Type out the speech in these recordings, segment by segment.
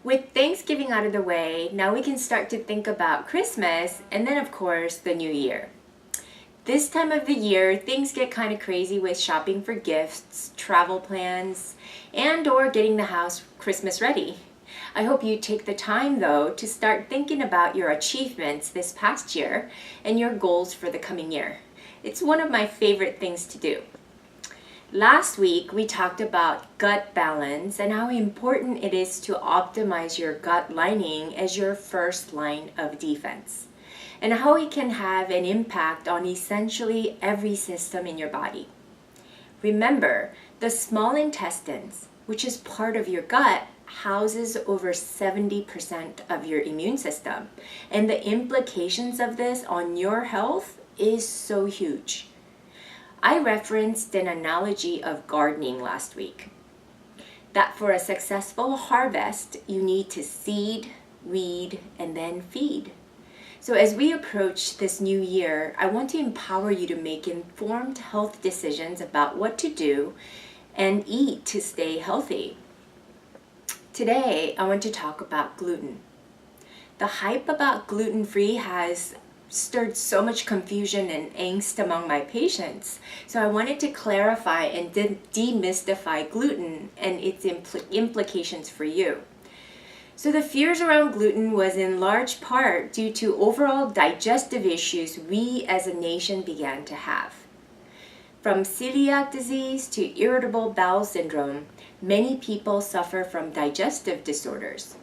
With Thanksgiving out of the way, now we can start to think about Christmas and then, of course, the new year. This time of the year, things get kind of crazy with shopping for gifts, travel plans, and or getting the house Christmas ready. I hope you take the time, though, to start thinking about your achievements this past year and your goals for the coming year. It's one of my favorite things to do. Last week, we talked about gut balance and how important it is to optimize your gut lining as your first line of defense, and how it can have an impact on essentially every system in your body. Remember, the small intestines, which is part of your gut, houses over 70% of your immune system, and the implications of this on your health is so huge. I referenced an analogy of gardening last week, that for a successful harvest, you need to seed, weed, and then feed. So as we approach this new year, I want to empower you to make informed health decisions about what to do and eat to stay healthy. Today, I want to talk about gluten. The hype about gluten-free has stirred so much confusion and angst among my patients. So I wanted to clarify and demystify gluten and its implications for you. So the fears around gluten was in large part due to overall digestive issues we as a nation began to have. From celiac disease to irritable bowel syndrome, many people suffer from digestive disorders.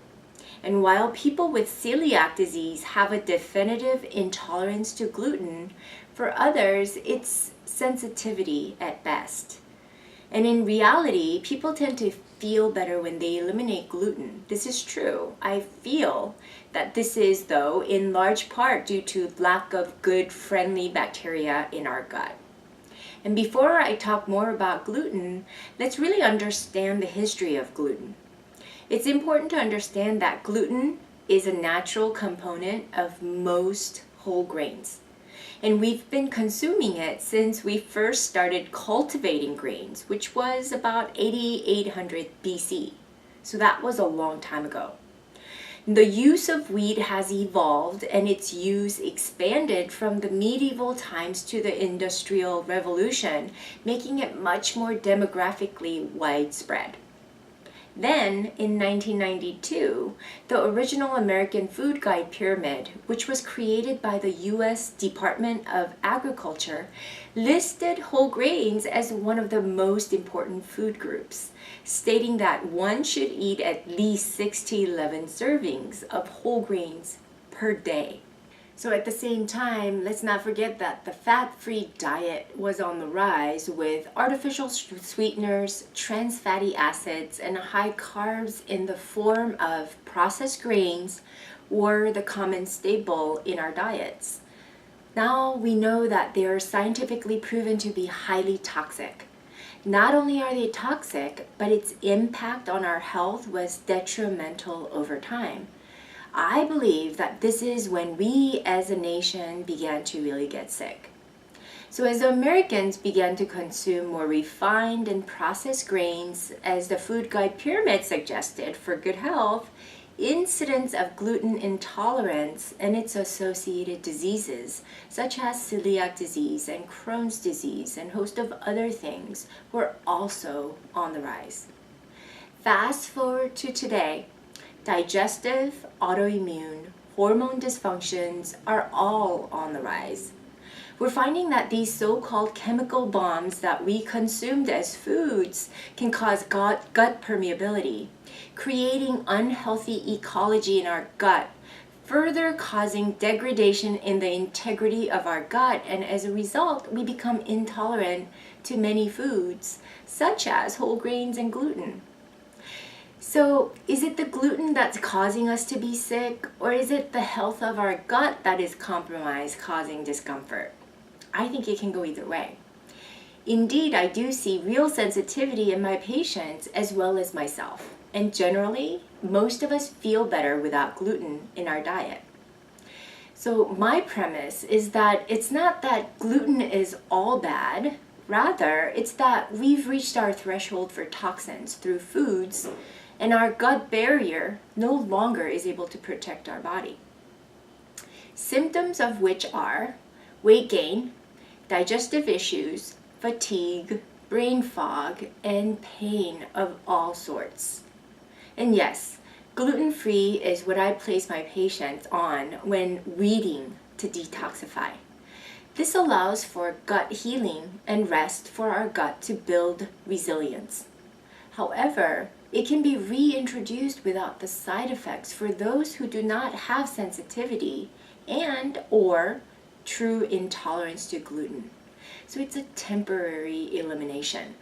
And while people with celiac disease have a definitive intolerance to gluten, for others it's sensitivity at best. And in reality, people tend to feel better when they eliminate gluten. This is true. I feel that this is, though, in large part due to lack of good, friendly bacteria in our gut. And before I talk more about gluten, let's really understand the history of gluten. It's important to understand that gluten is a natural component of most whole grains. And we've been consuming it since we first started cultivating grains, which was about 8800 BC. So that was a long time ago. The use of wheat has evolved and its use expanded from the medieval times to the Industrial Revolution, making it much more demographically widespread. Then, in 1992, the original American Food Guide Pyramid, which was created by the U.S. Department of Agriculture, listed whole grains as one of the most important food groups, stating that one should eat at least 6 to 11 servings of whole grains per day. So at the same time, let's not forget that the fat-free diet was on the rise with artificial sweeteners, trans fatty acids, and high carbs in the form of processed grains were the common staple in our diets. Now we know that they are scientifically proven to be highly toxic. Not only are they toxic, but its impact on our health was detrimental over time. I believe that this is when we as a nation began to really get sick. So as the Americans began to consume more refined and processed grains, as the Food Guide Pyramid suggested for good health, incidence of gluten intolerance and its associated diseases, such as celiac disease and Crohn's disease and a host of other things, were also on the rise. Fast forward to today, digestive, autoimmune, hormone dysfunctions are all on the rise. We're finding that these so-called chemical bombs that we consumed as foods can cause gut permeability, creating unhealthy ecology in our gut, further causing degradation in the integrity of our gut, and as a result, we become intolerant to many foods, such as whole grains and gluten. So, is it the gluten that's causing us to be sick, or is it the health of our gut that is compromised, causing discomfort? I think it can go either way. Indeed, I do see real sensitivity in my patients as well as myself. And generally, most of us feel better without gluten in our diet. So my premise is that it's not that gluten is all bad, Rather, it's that we've reached our threshold for toxins through foods, and our gut barrier no longer is able to protect our body. Symptoms of which are weight gain, digestive issues, fatigue, brain fog, and pain of all sorts. And yes, gluten-free is what I place my patients on when weeding to detoxify. This allows for gut healing and rest for our gut to build resilience. However, it can be reintroduced without the side effects for those who do not have sensitivity and/or true intolerance to gluten. So it's a temporary elimination.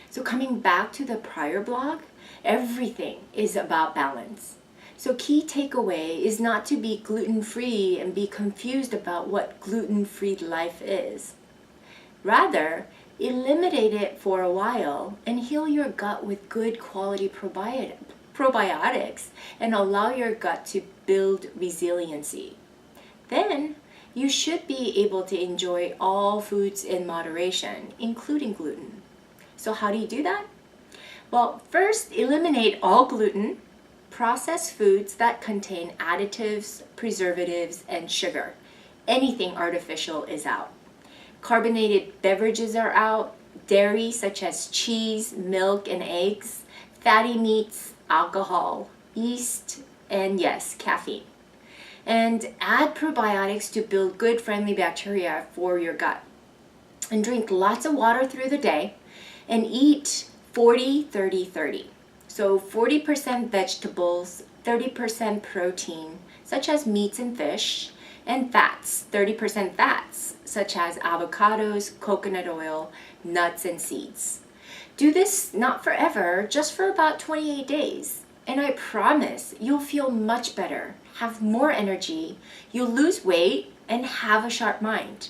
So coming back to the prior blog, everything is about balance. So key takeaway is not to be gluten-free and be confused about what gluten-free life is. Rather, eliminate it for a while and heal your gut with good quality probiotics and allow your gut to build resiliency. Then, you should be able to enjoy all foods in moderation, including gluten. So how do you do that? Well, first, eliminate all gluten, processed foods that contain additives, preservatives, and sugar. Anything artificial is out. Carbonated beverages are out, dairy such as cheese, milk, and eggs, fatty meats, alcohol, yeast, and yes, caffeine. And add probiotics to build good friendly bacteria for your gut. And drink lots of water through the day and eat 40-30-30. So 40% vegetables, 30% protein, such as meats and fish, and fats, 30% fats, such as avocados, coconut oil, nuts, and seeds. Do this not forever, just for about 28 days. And I promise you'll feel much better, have more energy, you'll lose weight, and have a sharp mind.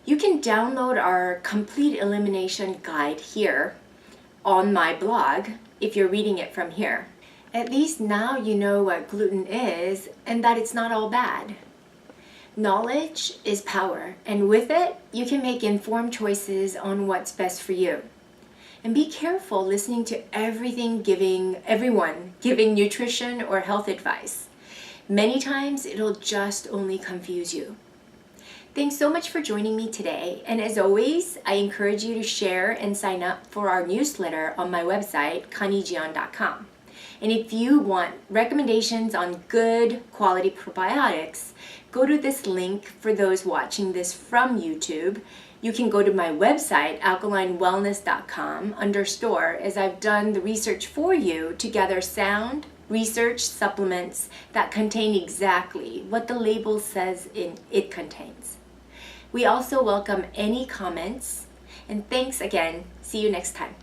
You can download our complete elimination guide here on my blog if you're reading it from here. At least now you know what gluten is and that it's not all bad. Knowledge is power, and with it, you can make informed choices on what's best for you. And be careful listening to everyone giving nutrition or health advice. Many times it'll just only confuse you. Thanks so much for joining me today, and as always, I encourage you to share and sign up for our newsletter on my website, conniejian.com. And if you want recommendations on good quality probiotics, go to this link for those watching this from YouTube. You can go to my website, alkalinewellness.com, under store, as I've done the research for you to gather sound research supplements that contain exactly what the label says it contains. We also welcome any comments, and thanks again. See you next time.